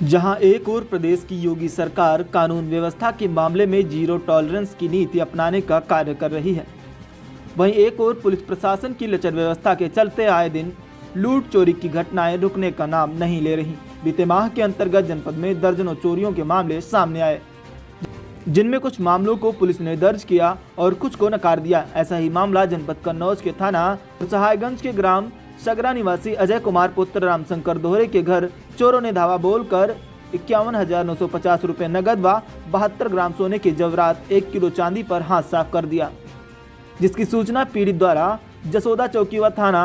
जहां एक और प्रदेश की योगी सरकार कानून व्यवस्था के मामले में जीरो टॉलरेंस की नीति अपनाने का कार्य कर रही है, वहीं एक और पुलिस प्रशासन की लचर व्यवस्था के चलते आए दिन लूट चोरी की घटनाएं रुकने का नाम नहीं ले रही। बीते माह के अंतर्गत जनपद में दर्जनों चोरियों के मामले सामने आए, जिनमें कुछ मामलों को पुलिस ने दर्ज किया और कुछ को नकार दिया। ऐसा ही मामला जनपद कन्नौज के थाना सहायगंज के ग्राम सगरा निवासी अजय कुमार पुत्र रामशंकर दोहरे के घर चोरों ने धावा बोलकर 51,950 रुपए नगद व 72 ग्राम सोने के जवरात 1 किलो चांदी पर हाथ साफ कर दिया, जिसकी सूचना पीड़ित द्वारा जसोदा चौकी व थाना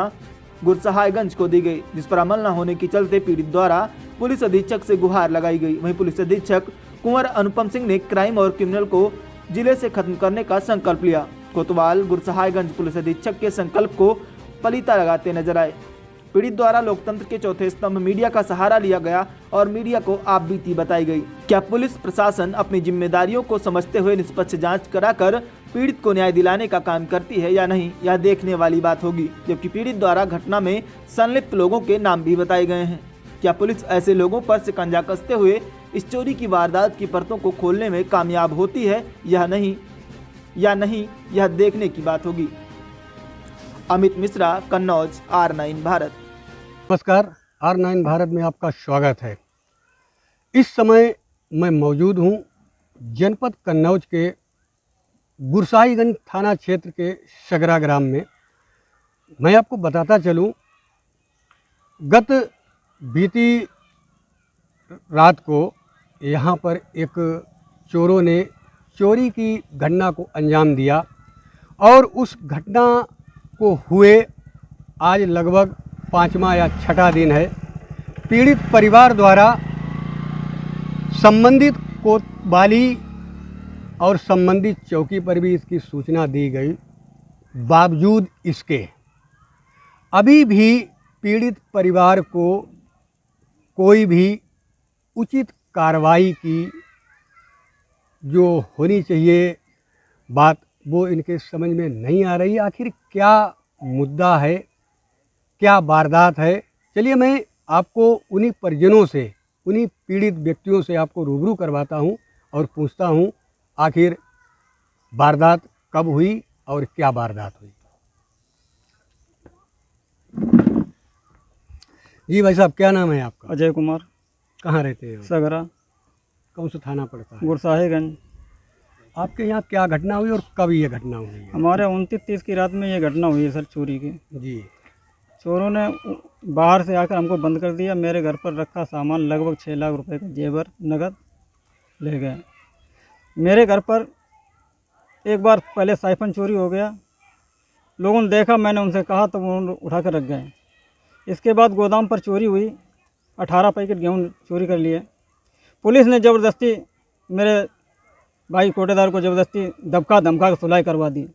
गुरसहायगंज को दी गई, जिस पर अमल न होने के चलते पीड़ित द्वारा पुलिस अधीक्षक से गुहार लगाई गई। वहीं पुलिस अधीक्षक कुंवर अनुपम सिंह ने क्राइम और क्रिमिनल को जिले से खत्म करने का संकल्प लिया। कोतवाल गुरसहायगंज पुलिस अधीक्षक के संकल्प को पलीता लगाते नजर आए। पीड़ित द्वारा लोकतंत्र के चौथे स्तंभ मीडिया का सहारा लिया गया और मीडिया को आपबीती बताई गई। क्या पुलिस प्रशासन अपनी जिम्मेदारियों को समझते हुए निष्पक्ष जांच कराकर पीड़ित को न्याय दिलाने का काम करती है या नहीं, यह देखने वाली बात होगी। जबकि पीड़ित द्वारा घटना में संलिप्त लोगों के नाम भी बताए गए हैं। क्या पुलिस ऐसे लोगों पर शिकंजा कसते हुए इस चोरी की वारदात की परतों को खोलने में कामयाब होती है या नहीं, यह देखने की बात होगी। अमित मिश्रा, कन्नौज, R9 भारत। नमस्कार, R9 भारत में आपका स्वागत है। इस समय मैं मौजूद हूं जनपद कन्नौज के गुरसाईगंज थाना क्षेत्र के सगरा ग्राम में। मैं आपको बताता चलूं, गत बीती रात को यहां पर एक चोरों ने चोरी की घटना को अंजाम दिया और उस घटना को हुए आज लगभग 5वां या 6ठा दिन है। पीड़ित परिवार द्वारा संबंधित कोतवाली और संबंधित चौकी पर भी इसकी सूचना दी गई। बावजूद इसके अभी भी पीड़ित परिवार को कोई भी उचित कार्रवाई की जो होनी चाहिए बात, वो इनके समझ में नहीं आ रही। आखिर क्या मुद्दा है, क्या वारदात है? चलिए मैं आपको उन्हीं परिजनों से, उन्हीं पीड़ित व्यक्तियों से आपको रूबरू करवाता हूं और पूछता हूं आखिर वारदात कब हुई और क्या वारदात हुई। जी भाई साहब, क्या नाम है आपका? अजय कुमार। कहाँ रहते हो? सगरा। कौन सा थाना पड़ता है? गुरसाहिगंज। आपके यहाँ क्या घटना हुई और कब ये घटना हुई है? हमारे 29-30 की रात में ये घटना हुई है सर, चोरी की। जी। चोरों ने बाहर से आकर हमको बंद कर दिया। मेरे घर पर रखा सामान लगभग 6 लाख रुपए का जेवर नगद ले गए। मेरे घर पर एक बार पहले साइफन चोरी हो गया, लोगों ने देखा, मैंने उनसे कहा तो वो उठा कर रख गए। इसके बाद गोदाम पर चोरी हुई, 18 पैकेट गेहूँ चोरी कर लिए। पुलिस ने ज़बरदस्ती मेरे भाई कोटेदार को ज़बरदस्ती धमका के सुलाई करवा दी।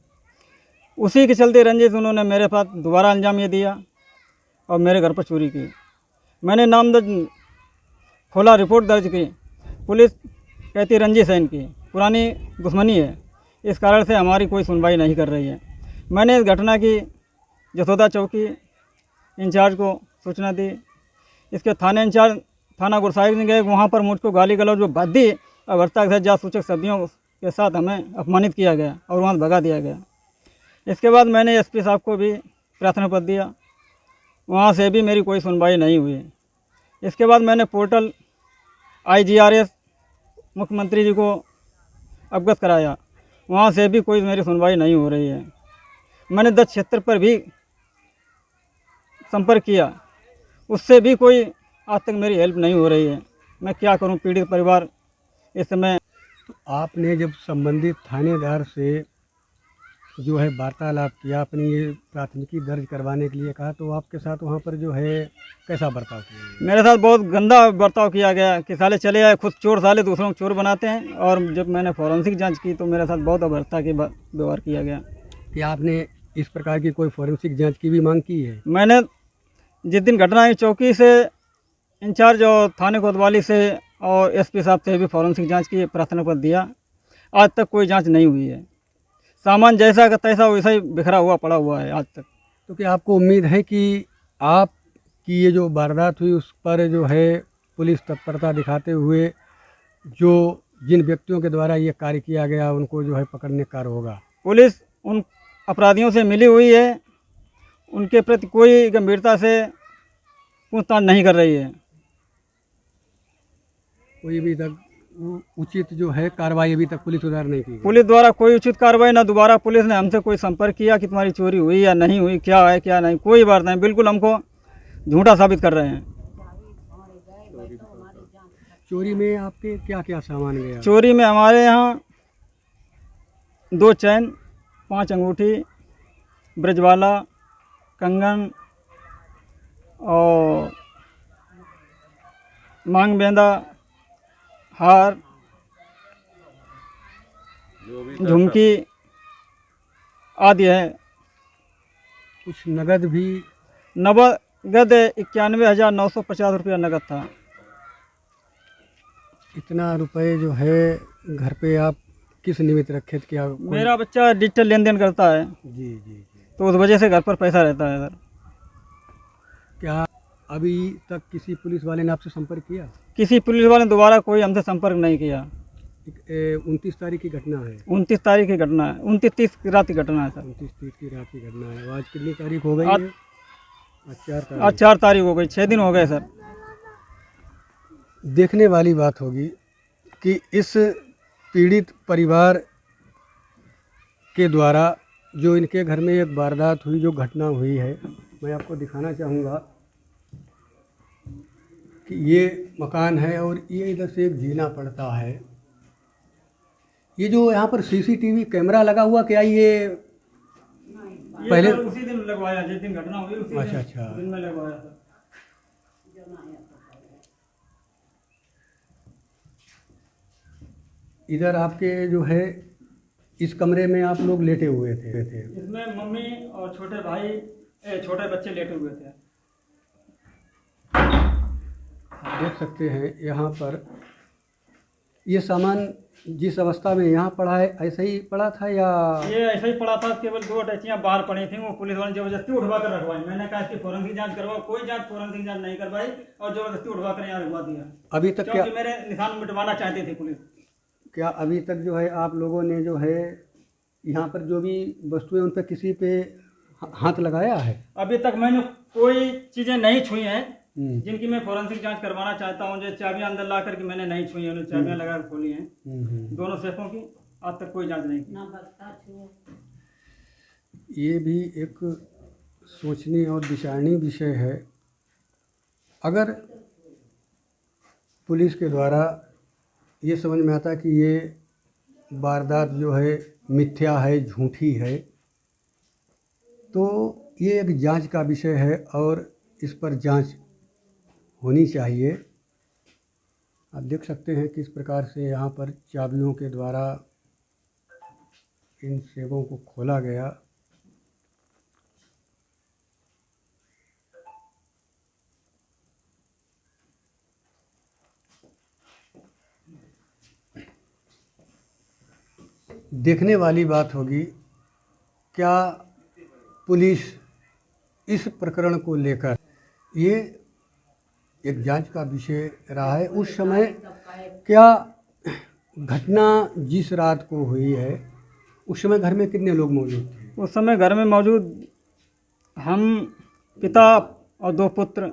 उसी के चलते रंजिश उन्होंने मेरे पास दोबारा अंजाम ये दिया और मेरे घर पर चोरी की। मैंने नामदर्ज खोला, रिपोर्ट दर्ज की। पुलिस कहती रंजिश है, इनकी पुरानी दुश्मनी है, इस कारण से हमारी कोई सुनवाई नहीं कर रही है। मैंने इस घटना की जसोदा चौकी इंचार्ज को सूचना दी। इसके थाने इंचार्ज थाना गुरसाहिगंज गए, वहाँ पर मुझको गाली गलौज जो भद्दी और भ्रष्टाचार के साथ जासूचक शब्दों के साथ हमें अपमानित किया गया और वहाँ भगा दिया गया। इसके बाद मैंने SP साहब को भी प्रार्थना पत्र दिया, वहाँ से भी मेरी कोई सुनवाई नहीं हुई। इसके बाद मैंने पोर्टल IGRS मुख्यमंत्री जी को अवगत कराया, वहाँ से भी कोई मेरी सुनवाई नहीं हो रही है। मैंने 10 क्षेत्र पर भी संपर्क किया, उससे भी कोई आज तक मेरी हेल्प नहीं हो रही है। मैं क्या करूं? पीड़ित परिवार इस समय। तो आपने जब संबंधित थानेदार से जो है वार्तालाप किया, अपनी ये प्राथमिकी दर्ज करवाने के लिए कहा, तो आपके साथ वहाँ पर जो है कैसा बर्ताव किया? मेरे साथ बहुत गंदा बर्ताव किया गया कि साले चले आए, खुद चोर साले दूसरों को चोर बनाते हैं। और जब मैंने फॉरेंसिक जांच की तो मेरे साथ बहुत अभद्रता के व्यवहार किया गया। क्या आपने इस प्रकार की कोई फॉरेंसिक जाँच की भी मांग की है? मैंने जिस दिन घटना हुई, चौकी से इंचार्ज और थाने कोतवाली से और SP साहब से भी फॉरेंसिक जांच की प्रार्थना पत्र दिया। आज तक कोई जांच नहीं हुई है। सामान जैसा का तैसा वैसा ही बिखरा हुआ पड़ा हुआ है आज तक। तो क्या आपको उम्मीद है कि आपकी ये जो वारदात हुई उस पर जो है पुलिस तत्परता दिखाते हुए जो जिन व्यक्तियों के द्वारा ये कार्य किया गया उनको जो है पकड़ने का कार्य होगा। पुलिस उन अपराधियों से मिली हुई है, उनके प्रति कोई गंभीरता से पूछताछ नहीं कर रही है। कोई भी तक उचित जो है कार्रवाई अभी तक पुलिस द्वारा नहीं की गई। पुलिस द्वारा कोई उचित कार्रवाई ना, दोबारा पुलिस ने हमसे कोई संपर्क किया कि तुम्हारी चोरी हुई या नहीं हुई, क्या है क्या नहीं, कोई बात नहीं, बिल्कुल हमको झूठा साबित कर रहे हैं। चोरी में आपके क्या क्या सामान गया? चोरी में हमारे यहाँ 2 चैन, 5 अंगूठी, ब्रजवाला, कंगन और मांग बेंदा, हार, झुमकी आदि है। कुछ नगद भी? नगद 91,950 रुपया नगद था। इतना रुपए जो है घर पे आप किस निमित्त रखे थे? क्या मेरा बच्चा डिजिटल लेन देन करता है, जी जी जी। तो उस वजह से घर पर पैसा रहता है सर। क्या अभी तक किसी पुलिस वाले ने आपसे संपर्क किया? किसी पुलिस वाले ने दोबारा कोई हमसे संपर्क नहीं किया। 29 तारीख की घटना है। 29 तारीख की घटना है, 29-30 की रात की घटना है सर। 29-30 की रात की घटना है। आज कितनी तारीख हो गई आज है? आज 4 तारीख हो गई, 6 दिन हो गए सर। देखने वाली बात होगी कि इस पीड़ित परिवार के द्वारा जो इनके घर में एक वारदात हुई, जो घटना हुई है, मैं आपको दिखाना चाहूँगा कि ये मकान है और ये इधर से एक जीना पड़ता है। ये जो यहाँ पर सीसीटीवी कैमरा लगा हुआ, क्या ये पहले उसी दिन लगवाया जिस दिन घटना हुई, उसी अच्छा दिन में लगवाया था। इधर आपके जो है इस कमरे में आप लोग लेटे हुए थे? इसमें मम्मी और छोटे भाई, छोटे बच्चे लेटे हुए थे। देख सकते हैं यहाँ पर ये सामान जिस अवस्था में यहाँ पड़ा है ऐसा ही पड़ा था या? ये ऐसा ही पड़ा था, केवल 2 अटैचियाँ बाहर पड़ी थी, वो पुलिस वाले जबरदस्ती उठवा कर रखवाई। मैंने कहा इसकी फोरेंसिक जांच करवाओ, कोई फोरेंसिक जांच नहीं करवाई और जबरदस्ती उठवा कर यहाँ रखवा दिया। अभी तक क्या मेरे निशान मिटवाना चाहती थी पुलिस। क्या अभी तक जो है आप लोगों ने जो है यहाँ पर जो भी वस्तुएं उन पर किसी पे हाथ लगाया है? अभी तक मैंने कोई चीज़ें नहीं छुई हैं जिनकी मैं फोरेंसिक जांच करवाना चाहता हूँ। जो चाबियां अंदर ला करके मैंने नहीं छुई हैं, चाबियां लगा कर खोली हैं दोनों सेफों की, आज तक कोई जांच नहीं की। ये भी एक सोचनीय और विचारणीय विषय है। अगर पुलिस के द्वारा ये समझ में आता कि ये वारदात जो है मिथ्या है, झूठी है, तो ये एक जांच का विषय है और इस पर जांच होनी चाहिए। आप देख सकते हैं किस प्रकार से यहाँ पर चाबियों के द्वारा इन सेबों को खोला गया। देखने वाली बात होगी, क्या पुलिस इस प्रकरण को लेकर, ये एक जांच का विषय रहा है। उस समय क्या घटना जिस रात को हुई है उस समय घर में कितने लोग मौजूद थे? उस समय घर में मौजूद हम, पिता और 2 पुत्र,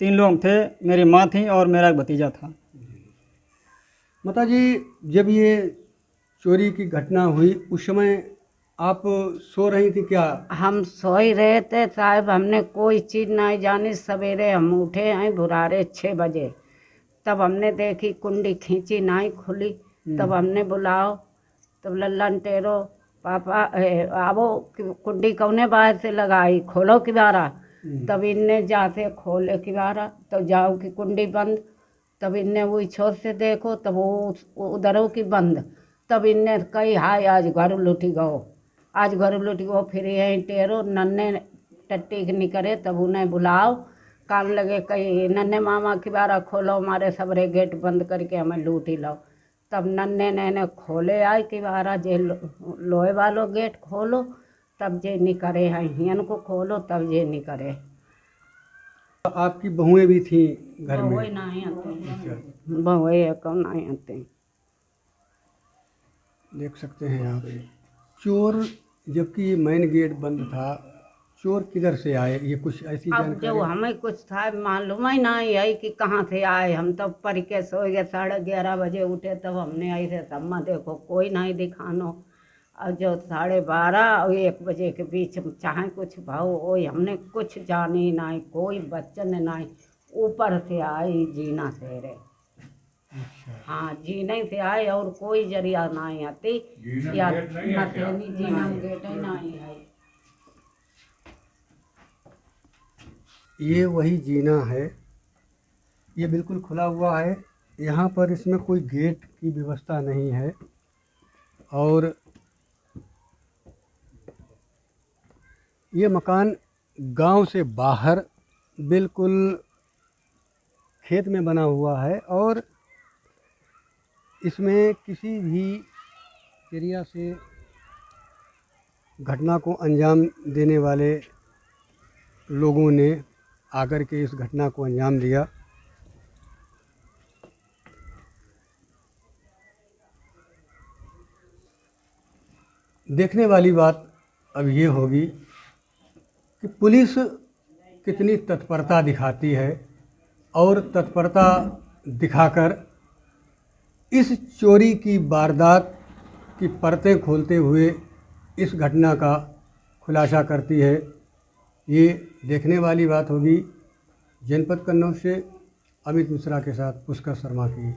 3 लोग थे। मेरी माँ थी और मेरा एक भतीजा था। माता जी, जब ये चोरी की घटना हुई उस समय आप सो रही थी क्या? हम सो ही रहे थे साहब, हमने कोई चीज़ नहीं जानी। सवेरे हम उठे हैं भुरारे 6 बजे, तब हमने देखी कुंडी खींची नहीं खुली। तब हमने बुलाओ, तब लल्लन टेरो पापा आवो, कुंडी कौने बाहर से लगाई, खोलो किबारा। तब इनने जाते खोले किबारा, तब जाओ की कुंडी बंद। तब इनने वही छोर से देखो, तब वो उधरों की बंद। तब इनने कही हाय आज घर लुटी गो, आज घर लुट गो। फिर यहीं टेरो नन्हे टट्टी निकले, तब उन्हें बुलाओ। काम लगे कहीं नन्हे मामा की बारा खोलो, हमारे सबरे गेट बंद करके हमें लूट ही लो। तब नन्हे ने खोले आए कि बारा जे लोहे वालो गेट खोलो, तब जे निकरे हैं हियन को खोलो, तब जे निकरे। आपकी बहुएं भी थी घर में? बहुएं नहीं आते अच्छा, हैं, बहुएं कौन नहीं आते हैं। देख सकते हैं आप, चोर, जबकि ये मेन गेट बंद था, चोर किधर से आए, ये कुछ ऐसी अब जानकारी? जो हमें कुछ था मालूम ही नहीं है कि कहाँ से आए। हम तब पढ़ के सो गए, 11:30 बजे उठे, तब हमने ऐसे सम्मा देखो कोई नहीं दिखानो। और जो 12:30 और 1 बजे के बीच में चाहे कुछ भाव हो, हमने कुछ जानी नहीं, कोई बच्चन नहीं। ऊपर से आई जीना से रे, हाँ जीने से आए और कोई जरिया नहीं आती, या मथेनी जीना गेट ही नहीं है। ये वही जीना है, ये बिल्कुल खुला हुआ है, यहाँ पर इसमें कोई गेट की व्यवस्था नहीं है। और ये मकान गांव से बाहर बिल्कुल खेत में बना हुआ है, और इसमें किसी भी एरिया से घटना को अंजाम देने वाले लोगों ने आकर के इस घटना को अंजाम दिया। देखने वाली बात अब ये होगी कि पुलिस कितनी तत्परता दिखाती है, और तत्परता दिखाकर इस चोरी की वारदात की परतें खोलते हुए इस घटना का खुलासा करती है। ये देखने वाली बात होगी। जनपद कन्नौज से अमित मिश्रा के साथ पुष्कर शर्मा की